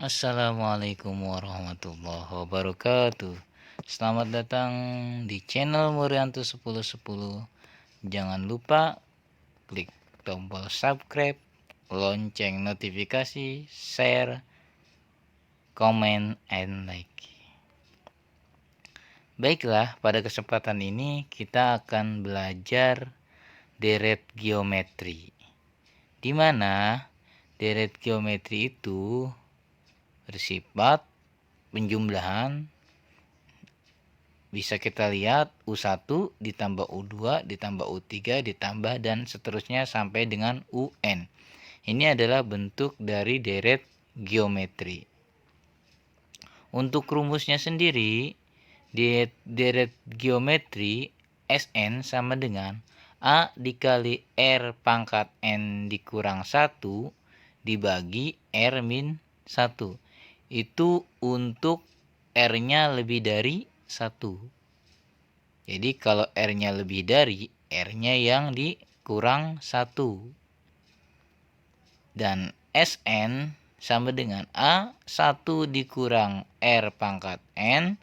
Assalamualaikum warahmatullahi wabarakatuh. Selamat datang di channel Murianto 1010. Jangan lupa klik tombol subscribe, lonceng notifikasi, share, comment, and like. Baiklah, pada kesempatan ini kita akan belajar deret geometri. Di mana deret geometri itu bersifat penjumlahan. Bisa kita lihat U1 ditambah U2 ditambah U3 ditambah dan seterusnya sampai dengan UN. Ini adalah bentuk dari deret geometri. Untuk rumusnya sendiri, deret geometri Sn sama dengan A dikali R pangkat N dikurang 1 dibagi R min 1. Itu untuk R-nya lebih dari 1. Jadi kalau R-nya lebih dari, R-nya yang dikurang 1. Dan Sn sama dengan A1 dikurang R pangkat N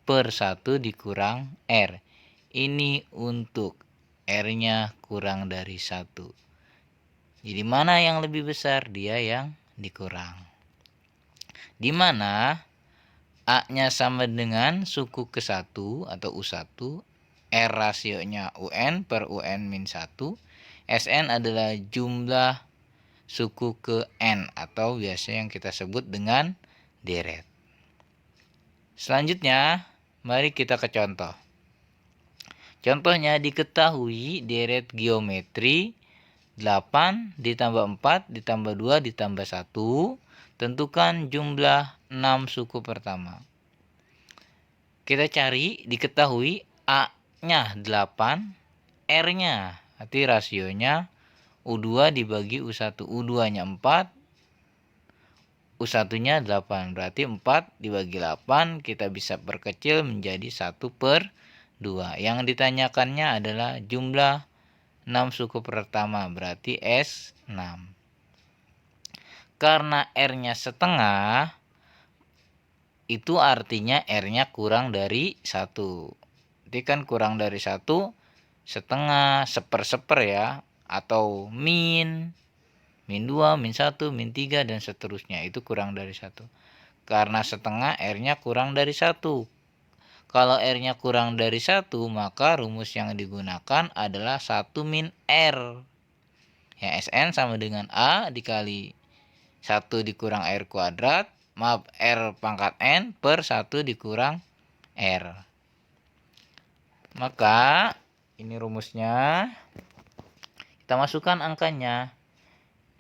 per 1 dikurang R. Ini untuk R-nya kurang dari 1. Jadi mana yang lebih besar? Dia yang dikurang. Di mana A-nya sama dengan suku ke 1 atau U1, R rasionya UN per UN min 1, Sn adalah jumlah suku ke N atau biasa yang kita sebut dengan deret. Selanjutnya, mari kita ke contoh. Contohnya diketahui deret geometri 8 ditambah 4 ditambah 2 ditambah 1. Tentukan jumlah 6 suku pertama. Kita cari diketahui A-nya 8, R-nya, arti rasionya U2 dibagi U1. U2-nya 4, U1-nya 8. Berarti 4 dibagi 8 kita bisa perkecil menjadi 1/2. Yang ditanyakannya adalah jumlah 6 suku pertama, berarti S6. Karena R-nya setengah, itu artinya R-nya kurang dari 1. Jadi kan kurang dari 1, setengah, seper ya. Atau min 2, min 1, min 3, dan seterusnya. Itu kurang dari 1. Karena setengah, R-nya kurang dari 1. Kalau R-nya kurang dari 1, maka rumus yang digunakan adalah 1 min R. Ya, Sn sama dengan A dikali 1 dikurang R kuadrat, R pangkat N per 1 dikurang R. Maka ini rumusnya. Kita masukkan angkanya.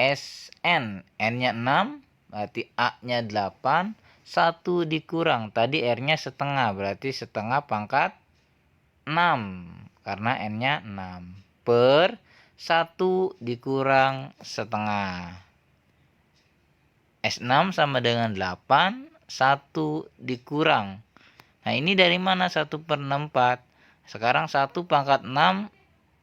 Sn, N-nya 6, berarti A-nya 8. 1 dikurang, tadi R-nya setengah, berarti setengah pangkat 6. Karena N-nya 6. Per 1 dikurang setengah. S6 sama dengan 8, 1 dikurang. Nah ini dari mana 1/64? Sekarang 1 pangkat 6,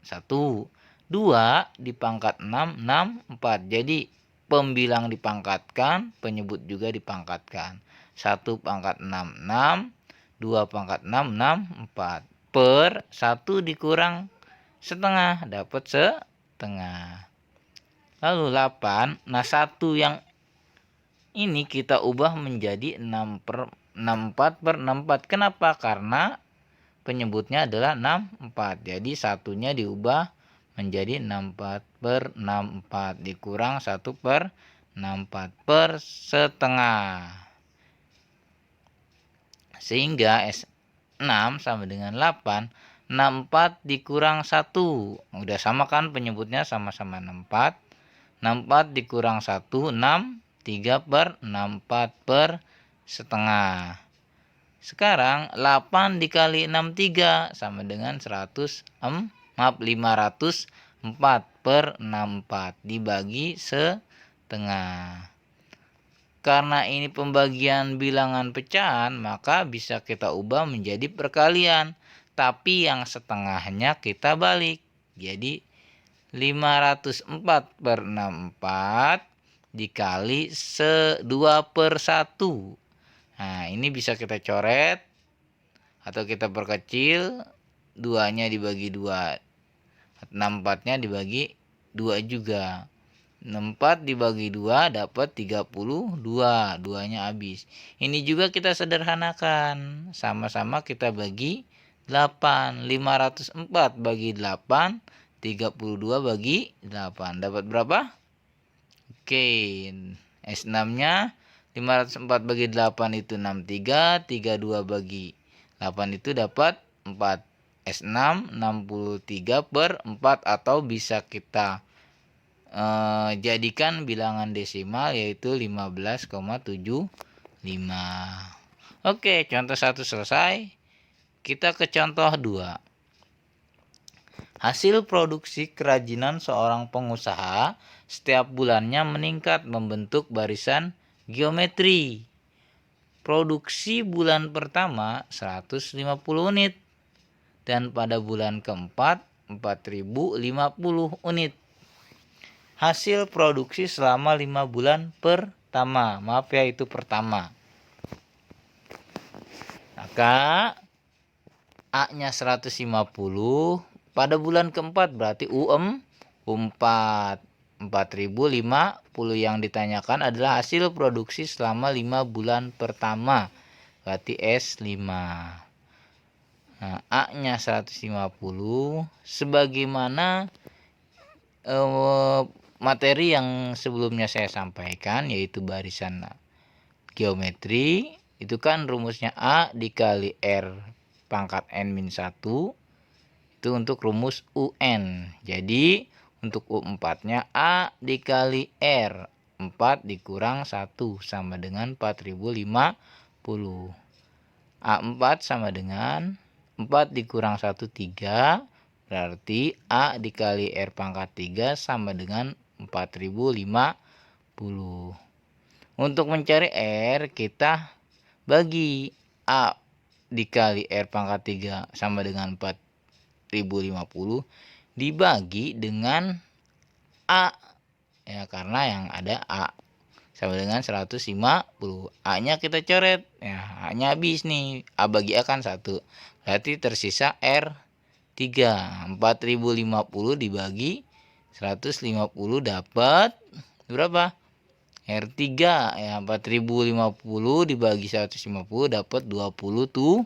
1. 2 di pangkat 6, 6, 4. Jadi pembilang dipangkatkan, penyebut juga dipangkatkan. 1 pangkat 6, 6. 2 pangkat 6, 6, 4. Per 1 dikurang setengah, dapat setengah. Lalu 8, nah 1 yang ini kita ubah menjadi 64/64. Kenapa? Karena penyebutnya adalah 64. Jadi satunya diubah menjadi 64/64 dikurang 1/64 per setengah. Sehingga S6 sama dengan 8. 64 dikurang 1. Udah sama kan penyebutnya, sama-sama 64. 64 dikurang 1, 6. 3/64 per setengah. Sekarang 8 dikali 63 sama dengan 504/64 dibagi setengah. Karena ini pembagian bilangan pecahan, maka bisa kita ubah menjadi perkalian. Tapi yang setengahnya kita balik. Jadi 504/64 dikali 2/1. Nah, ini bisa kita coret atau kita perkecil. 2-nya dibagi 2. 64-nya dibagi 2 juga. 64 dibagi 2 dapat 32. 2-nya habis. Ini juga kita sederhanakan. Sama-sama kita bagi 8. 504 bagi 8. 32 bagi 8. Dapat berapa? Oke. S6-nya 504 bagi 8 itu 63. 32 bagi 8 itu dapat 4. S6 63/4 atau bisa kita jadikan bilangan desimal yaitu 15,75. Oke, contoh 1 selesai. Kita ke contoh 2. Hasil produksi kerajinan seorang pengusaha setiap bulannya meningkat membentuk barisan geometri. Produksi bulan pertama 150 unit dan pada bulan keempat 4050 unit. Hasil produksi selama 5 bulan pertama. Maaf ya, itu pertama. Maka A-nya 150. Pada bulan keempat berarti U4. 4050 yang ditanyakan adalah hasil produksi selama 5 bulan pertama. Berarti S5. Nah, A-nya 150 sebagaimana materi yang sebelumnya saya sampaikan, yaitu barisan geometri. Itu kan rumusnya A dikali R pangkat N-1. Itu untuk rumus UN. Jadi untuk U4-nya A dikali R. 4 dikurang 1 sama dengan 4050. A4 sama dengan 4 dikurang 1, 3. Berarti A dikali R pangkat 3 sama dengan 4050. Untuk mencari R, kita bagi A dikali R pangkat 3 sama dengan 4050 dibagi dengan A. Ya, karena yang ada A sama dengan 150. A-nya kita coret. Ya, A-nya habis nih. A bagi A kan 1. Berarti tersisa R3. 4050 dibagi 150 dapat berapa? R3 ya. 4050 dibagi 150 dapat 27.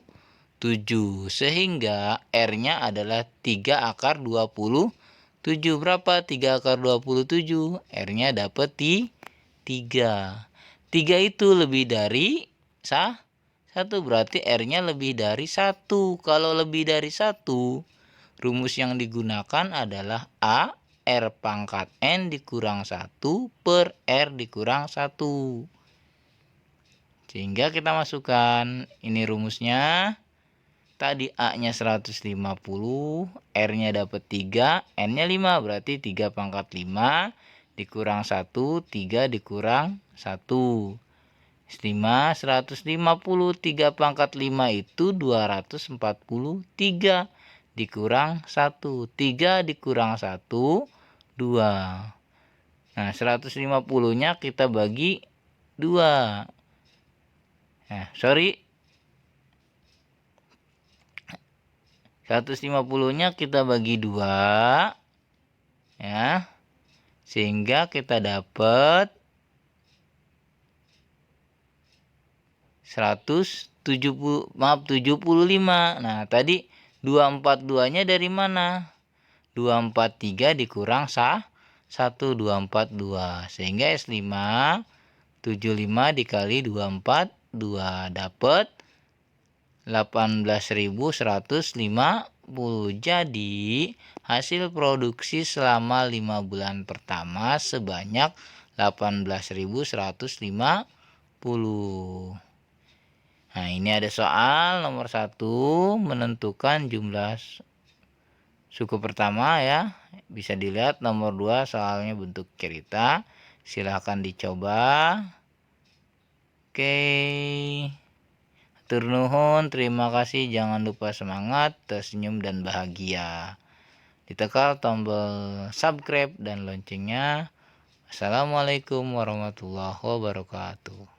Sehingga R-nya adalah 3 akar 27. Berapa 3 akar 27? R-nya dapat 3. 3 itu lebih dari 1. Berarti R-nya lebih dari 1. Kalau lebih dari 1, rumus yang digunakan adalah A R pangkat N dikurang 1 per R dikurang 1. Sehingga kita masukkan ini rumusnya. Tadi A-nya 150, R-nya dapat 3, N-nya 5, berarti 3 pangkat 5 dikurang 1, 3 dikurang 1. 5, 150, 3 pangkat 5 itu 243 dikurang 1. 3 dikurang 1, 2. Nah, 150-nya kita bagi 2. Nah, 150-nya kita bagi 2. Ya. Sehingga kita dapat 75. Nah, tadi 242-nya dari mana? 243 dikurang 1, 242. Sehingga S5 75 dikali 242 dapat 18.150. Jadi hasil produksi selama 5 bulan pertama sebanyak 18.150. Nah, ini ada soal nomor 1, menentukan jumlah suku pertama ya. Bisa dilihat nomor 2 soalnya bentuk cerita. Silahkan dicoba. Oke. Hatur nuhun, terima kasih. Jangan lupa semangat, tersenyum dan bahagia. Ditekan tombol subscribe dan loncengnya Assalamualaikum warahmatullahi wabarakatuh.